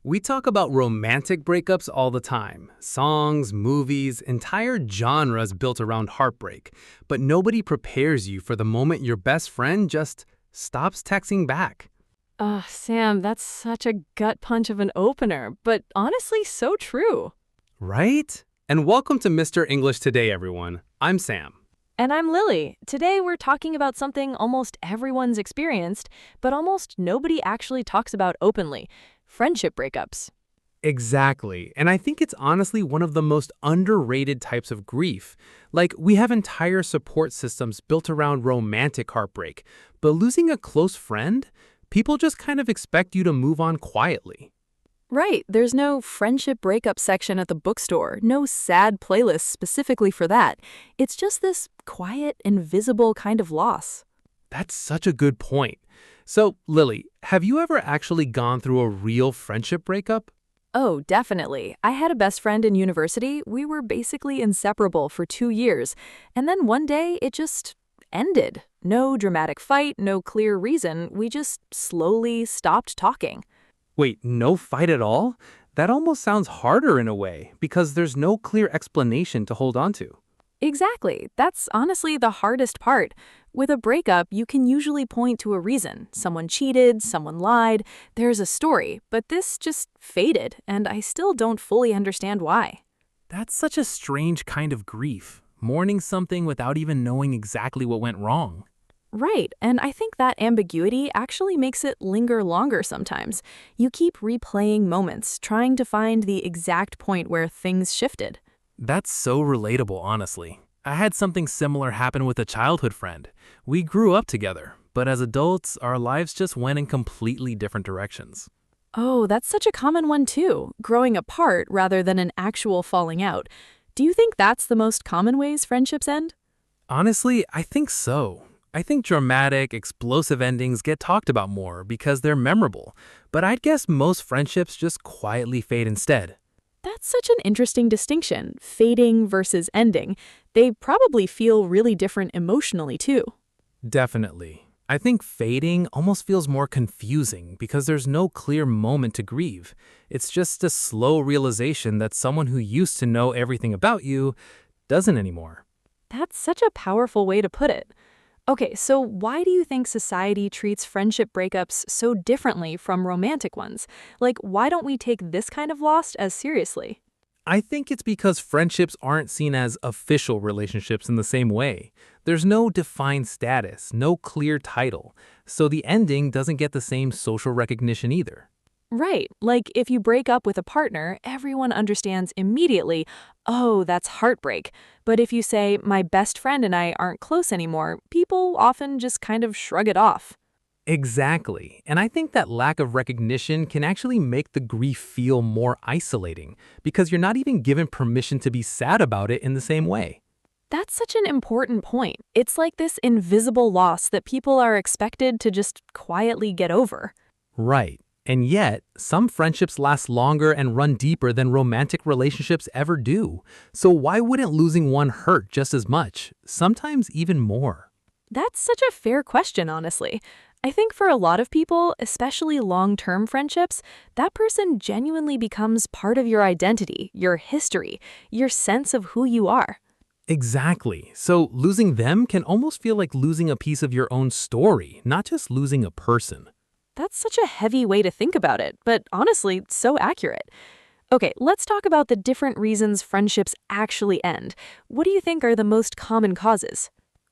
We talk about romantic breakups all the time. Songs, movies, entire genres built around heartbreak. But nobody prepares you for the moment your best friend just stops texting back. Sam, that's such a gut punch of an opener, but honestly, so true. Right? And welcome to Mr. English Today, everyone. I'm Sam. And I'm Lily. Today we're talking about something almost everyone's experienced, but almost nobody actually talks about openly: friendship breakups. Exactly. And I think it's honestly one of the most underrated types of grief. Like, we have entire support systems built around romantic heartbreak, but losing a close friend, people just kind of expect you to move on quietly. Right, there's no friendship breakup section at the bookstore, no sad playlist specifically for that. It's just this quiet, invisible kind of loss. That's such a good point. So, Lily, have you ever actually gone through a real friendship breakup? Oh, definitely. I had a best friend in university. We were basically inseparable for 2 years. And then one day, it just ended. No dramatic fight, no clear reason. We just slowly stopped talking. Wait, no fight at all? That almost sounds harder in a way, because there's no clear explanation to hold on to. Exactly. That's honestly the hardest part. With a breakup, you can usually point to a reason. Someone cheated, someone lied, there's a story. But this just faded, and I still don't fully understand why. That's such a strange kind of grief, mourning something without even knowing exactly what went wrong. Right, and I think that ambiguity actually makes it linger longer sometimes. You keep replaying moments, trying to find the exact point where things shifted. That's so relatable, honestly. I had something similar happen with a childhood friend. We grew up together, but as adults, our lives just went in completely different directions. Oh, that's such a common one too, growing apart rather than an actual falling out. Do you think that's the most common ways friendships end? Honestly, I think so. I think dramatic, explosive endings get talked about more because they're memorable, but I'd guess most friendships just quietly fade instead. That's such an interesting distinction, fading versus ending. They probably feel really different emotionally too. Definitely. I think fading almost feels more confusing because there's no clear moment to grieve. It's just a slow realization that someone who used to know everything about you doesn't anymore. That's such a powerful way to put it. Okay, so why do you think society treats friendship breakups so differently from romantic ones? Like, why don't we take this kind of loss as seriously? I think it's because friendships aren't seen as official relationships in the same way. There's no defined status, no clear title, so the ending doesn't get the same social recognition either. Right, like if you break up with a partner, everyone understands immediately, oh, that's heartbreak. But if you say, my best friend and I aren't close anymore, people often just kind of shrug it off. Exactly. And I think that lack of recognition can actually make the grief feel more isolating because you're not even given permission to be sad about it in the same way. That's such an important point. It's like this invisible loss that people are expected to just quietly get over. Right. And yet, some friendships last longer and run deeper than romantic relationships ever do. So why wouldn't losing one hurt just as much? Sometimes even more. That's such a fair question, honestly. I think for a lot of people, especially long-term friendships, that person genuinely becomes part of your identity, your history, your sense of who you are. Exactly. So losing them can almost feel like losing a piece of your own story, not just losing a person. That's such a heavy way to think about it, but honestly, so accurate. Okay, let's talk about the different reasons friendships actually end. What do you think are the most common causes?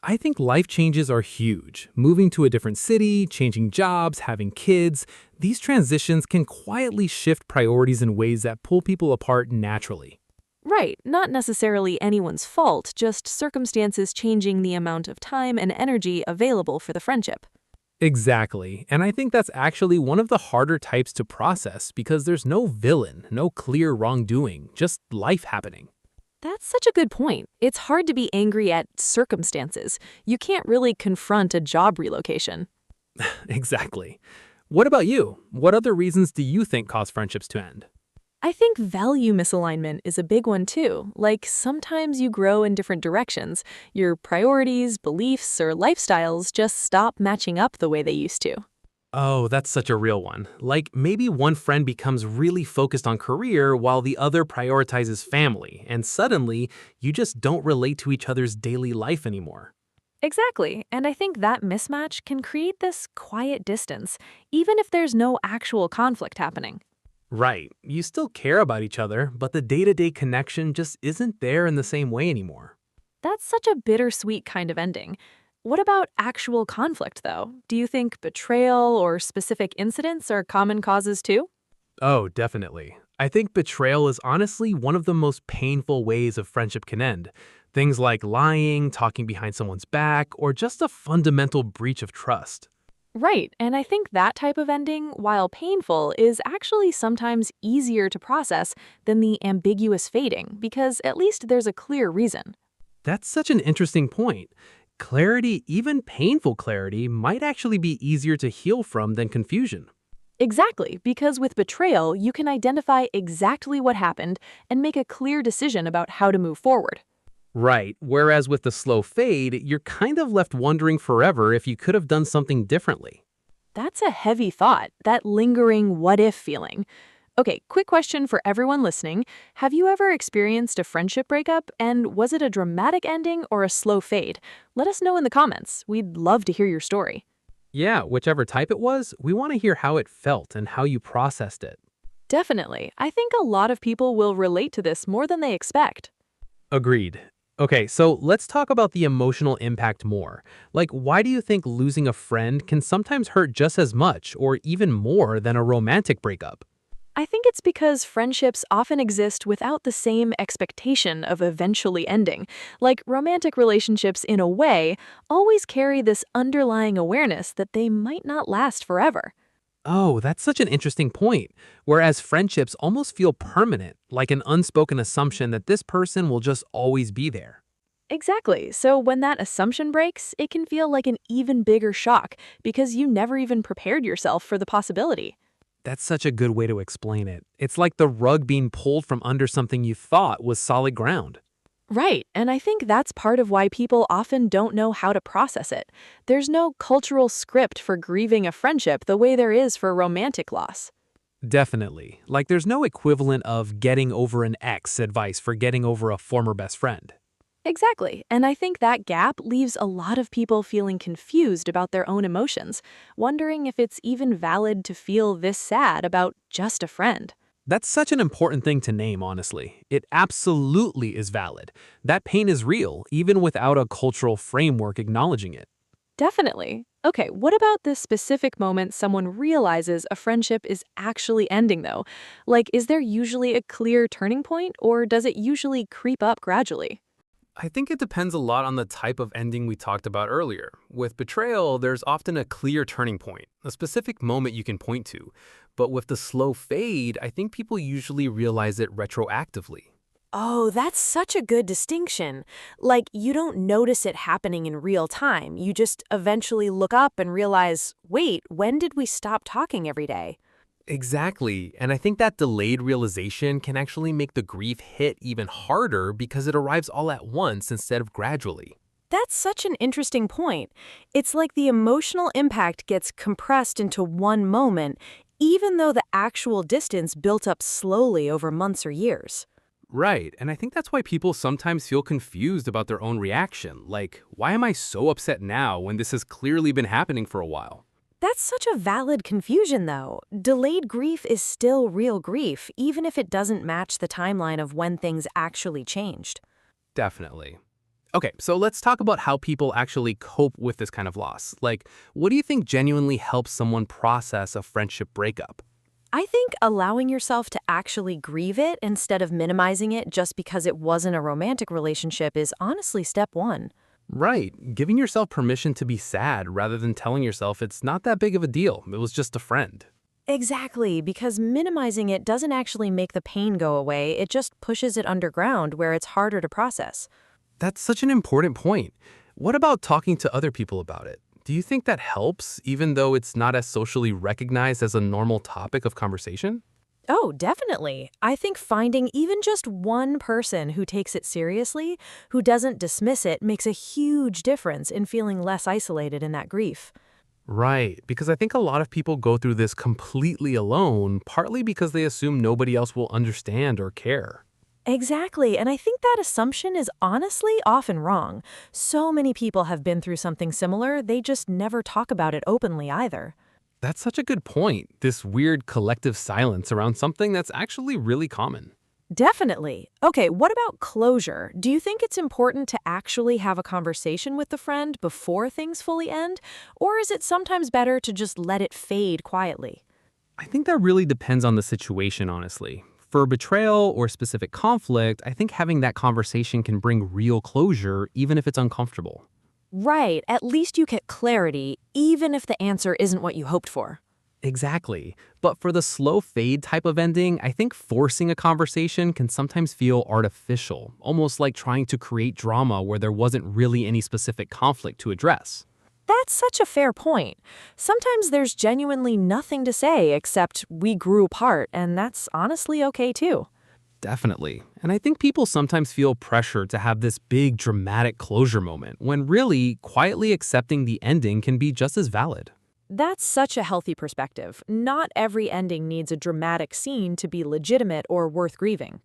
I think life changes are huge. Moving to a different city, changing jobs, having kids, these transitions can quietly shift priorities in ways that pull people apart naturally. Right, not necessarily anyone's fault, just circumstances changing the amount of time and energy available for the friendship. Exactly. And I think that's actually one of the harder types to process because there's no villain, no clear wrongdoing, just life happening. That's such a good point. It's hard to be angry at circumstances. You can't really confront a job relocation. Exactly. What about you? What other reasons do you think cause friendships to end? I think value misalignment is a big one too. Like sometimes you grow in different directions. Your priorities, beliefs, or lifestyles just stop matching up the way they used to. Oh, that's such a real one. Like maybe one friend becomes really focused on career while the other prioritizes family, and suddenly you just don't relate to each other's daily life anymore. Exactly, and I think that mismatch can create this quiet distance, even if there's no actual conflict happening. Right, you still care about each other, but the day-to-day connection just isn't there in the same way anymore. That's such a bittersweet kind of ending. What about actual conflict, though? Do you think betrayal or specific incidents are common causes too? Oh, definitely. I think betrayal is honestly one of the most painful ways a friendship can end. Things like lying, talking behind someone's back, or just a fundamental breach of trust. Right, and I think that type of ending, while painful, is actually sometimes easier to process than the ambiguous fading, because at least there's a clear reason. That's such an interesting point. Clarity, even painful clarity, might actually be easier to heal from than confusion. Exactly, because with betrayal, you can identify exactly what happened and make a clear decision about how to move forward. Right, whereas with the slow fade, you're kind of left wondering forever if you could have done something differently. That's a heavy thought, that lingering what if feeling. Okay, quick question for everyone listening. Have you ever experienced a friendship breakup, and was it a dramatic ending or a slow fade? Let us know in the comments. We'd love to hear your story. Yeah, whichever type it was, we want to hear how it felt and how you processed it. Definitely. I think a lot of people will relate to this more than they expect. Agreed. Okay, so let's talk about the emotional impact more. Like, why do you think losing a friend can sometimes hurt just as much or even more than a romantic breakup? I think it's because friendships often exist without the same expectation of eventually ending. Like romantic relationships, in a way, always carry this underlying awareness that they might not last forever. Oh, that's such an interesting point. Whereas friendships almost feel permanent, like an unspoken assumption that this person will just always be there. Exactly. So when that assumption breaks, it can feel like an even bigger shock because you never even prepared yourself for the possibility. That's such a good way to explain it. It's like the rug being pulled from under something you thought was solid ground. Right, and I think that's part of why people often don't know how to process it. There's no cultural script for grieving a friendship the way there is for romantic loss. Definitely. Like there's no equivalent of getting over an ex advice for getting over a former best friend. Exactly, and I think that gap leaves a lot of people feeling confused about their own emotions, wondering if it's even valid to feel this sad about just a friend. That's such an important thing to name, honestly. It absolutely is valid. That pain is real, even without a cultural framework acknowledging it. Definitely. Okay, what about this specific moment someone realizes a friendship is actually ending, though? Like, is there usually a clear turning point, or does it usually creep up gradually? I think it depends a lot on the type of ending we talked about earlier. With betrayal, there's often a clear turning point, a specific moment you can point to. But with the slow fade, I think people usually realize it retroactively. Oh, that's such a good distinction. Like, you don't notice it happening in real time. You just eventually look up and realize, wait, when did we stop talking every day? Exactly, and I think that delayed realization can actually make the grief hit even harder because it arrives all at once instead of gradually. That's such an interesting point. It's like the emotional impact gets compressed into one moment, even though the actual distance built up slowly over months or years. Right, and I think that's why people sometimes feel confused about their own reaction. Like, why am I so upset now when this has clearly been happening for a while? That's such a valid confusion, though. Delayed grief is still real grief, even if it doesn't match the timeline of when things actually changed. Definitely. Okay, so let's talk about how people actually cope with this kind of loss. Like, what do you think genuinely helps someone process a friendship breakup? I think allowing yourself to actually grieve it instead of minimizing it just because it wasn't a romantic relationship is honestly step one. Right, giving yourself permission to be sad rather than telling yourself it's not that big of a deal, it was just a friend. Exactly, because minimizing it doesn't actually make the pain go away, it just pushes it underground where it's harder to process. That's such an important point. What about talking to other people about it? Do you think that helps, even though it's not as socially recognized as a normal topic of conversation? Oh, definitely. I think finding even just one person who takes it seriously, who doesn't dismiss it, makes a huge difference in feeling less isolated in that grief. Right, because I think a lot of people go through this completely alone, partly because they assume nobody else will understand or care. Exactly, and I think that assumption is honestly often wrong. So many people have been through something similar, they just never talk about it openly either. That's such a good point, this weird collective silence around something that's actually really common. Definitely. Okay, what about closure? Do you think it's important to actually have a conversation with the friend before things fully end? Or is it sometimes better to just let it fade quietly? I think that really depends on the situation, honestly. For betrayal or specific conflict, I think having that conversation can bring real closure, even if it's uncomfortable. Right, at least you get clarity, even if the answer isn't what you hoped for. Exactly. But for the slow fade type of ending, I think forcing a conversation can sometimes feel artificial, almost like trying to create drama where there wasn't really any specific conflict to address. That's such a fair point. Sometimes there's genuinely nothing to say except we grew apart, and that's honestly okay too. Definitely. And I think people sometimes feel pressure to have this big dramatic closure moment, when really, quietly accepting the ending can be just as valid. That's such a healthy perspective. Not every ending needs a dramatic scene to be legitimate or worth grieving.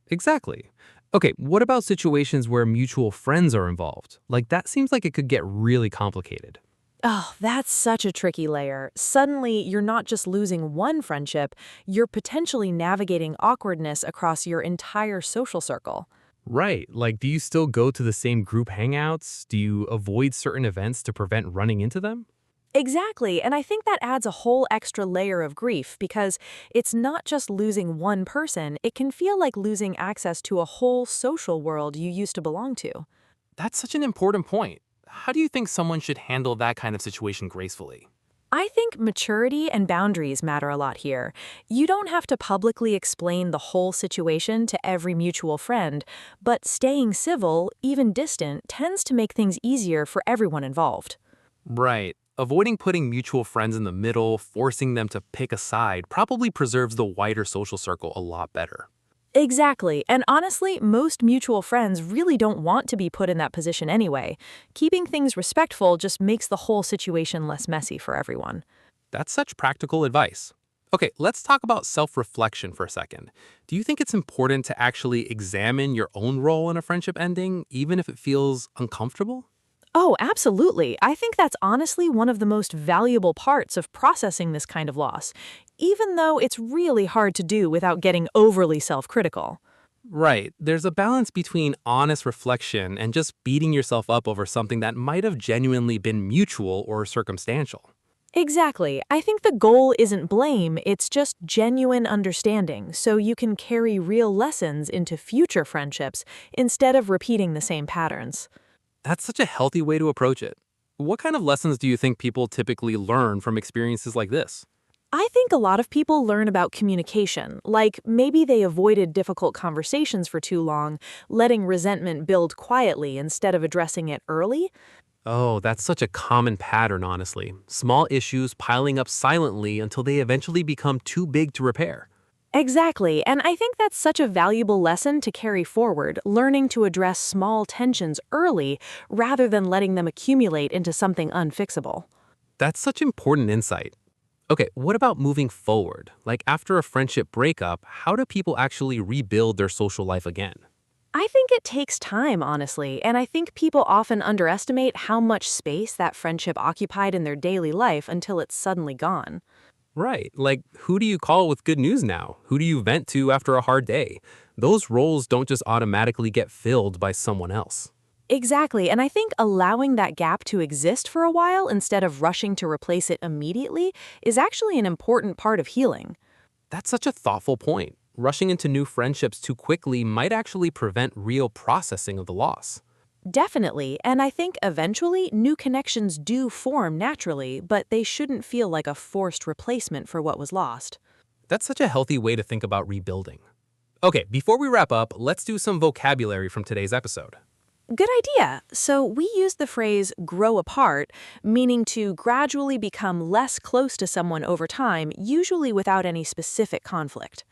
Exactly. Okay, what about situations where mutual friends are involved? Like, that seems like it could get really complicated. Oh, that's such a tricky layer. Suddenly, you're not just losing one friendship, you're potentially navigating awkwardness across your entire social circle. Right. Like, do you still go to the same group hangouts? Do you avoid certain events to prevent running into them? Exactly, and I think that adds a whole extra layer of grief because it's not just losing one person, it can feel like losing access to a whole social world you used to belong to. That's such an important point. How do you think someone should handle that kind of situation gracefully? I think maturity and boundaries matter a lot here. You don't have to publicly explain the whole situation to every mutual friend, but staying civil, even distant, tends to make things easier for everyone involved. Right. Avoiding putting mutual friends in the middle, forcing them to pick a side, probably preserves the wider social circle a lot better. Exactly, and honestly, most mutual friends really don't want to be put in that position anyway. Keeping things respectful just makes the whole situation less messy for everyone. That's such practical advice. Okay, let's talk about self-reflection for a second. Do you think it's important to actually examine your own role in a friendship ending, even if it feels uncomfortable? Oh, absolutely. I think that's honestly one of the most valuable parts of processing this kind of loss, even though it's really hard to do without getting overly self-critical. Right. There's a balance between honest reflection and just beating yourself up over something that might have genuinely been mutual or circumstantial. Exactly. I think the goal isn't blame, it's just genuine understanding, so you can carry real lessons into future friendships instead of repeating the same patterns. That's such a healthy way to approach it. What kind of lessons do you think people typically learn from experiences like this? I think a lot of people learn about communication, like maybe they avoided difficult conversations for too long, letting resentment build quietly instead of addressing it early. Oh, that's such a common pattern, honestly. Small issues piling up silently until they eventually become too big to repair. Exactly, and I think that's such a valuable lesson to carry forward, learning to address small tensions early rather than letting them accumulate into something unfixable. That's such important insight. Okay, what about moving forward? Like after a friendship breakup, how do people actually rebuild their social life again? I think it takes time, honestly, and I think people often underestimate how much space that friendship occupied in their daily life until it's suddenly gone. Right, like who do you call with good news now? Who do you vent to after a hard day? Those roles don't just automatically get filled by someone else. Exactly, and I think allowing that gap to exist for a while instead of rushing to replace it immediately is actually an important part of healing. That's such a thoughtful point. Rushing into new friendships too quickly might actually prevent real processing of the loss. Definitely, and I think eventually new connections do form naturally, but they shouldn't feel like a forced replacement for what was lost. That's such a healthy way to think about rebuilding. Okay, before we wrap up, let's do some vocabulary from today's episode. Good idea. So we use the phrase grow apart, meaning to gradually become less close to someone over time, usually without any specific conflict.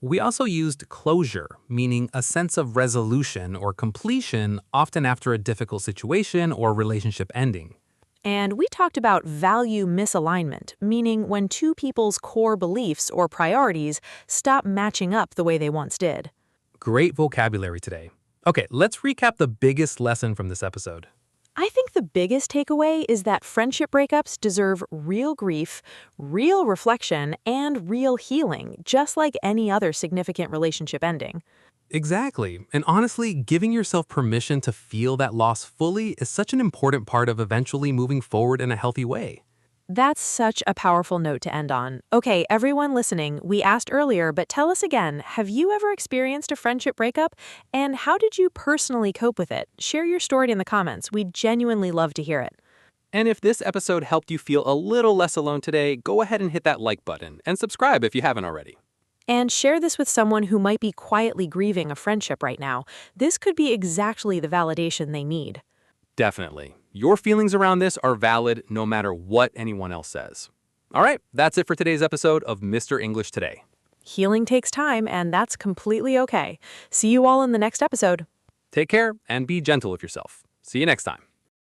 We also used closure, meaning a sense of resolution or completion, often after a difficult situation or relationship ending. And we talked about value misalignment, meaning when two people's core beliefs or priorities stop matching up the way they once did. Great vocabulary today. Okay, let's recap the biggest lesson from this episode. I think the biggest takeaway is that friendship breakups deserve real grief, real reflection, and real healing, just like any other significant relationship ending. Exactly. And honestly, giving yourself permission to feel that loss fully is such an important part of eventually moving forward in a healthy way. That's such a powerful note to end on. Okay, everyone listening, we asked earlier, but tell us again, have you ever experienced a friendship breakup? And how did you personally cope with it? Share your story in the comments. We'd genuinely love to hear it. And if this episode helped you feel a little less alone today, go ahead and hit that like button and subscribe if you haven't already. And share this with someone who might be quietly grieving a friendship right now. This could be exactly the validation they need. Definitely. Your feelings around this are valid no matter what anyone else says. All right, that's it for today's episode of Mr. English Today. Healing takes time, and that's completely okay. See you all in the next episode. Take care and be gentle with yourself. See you next time.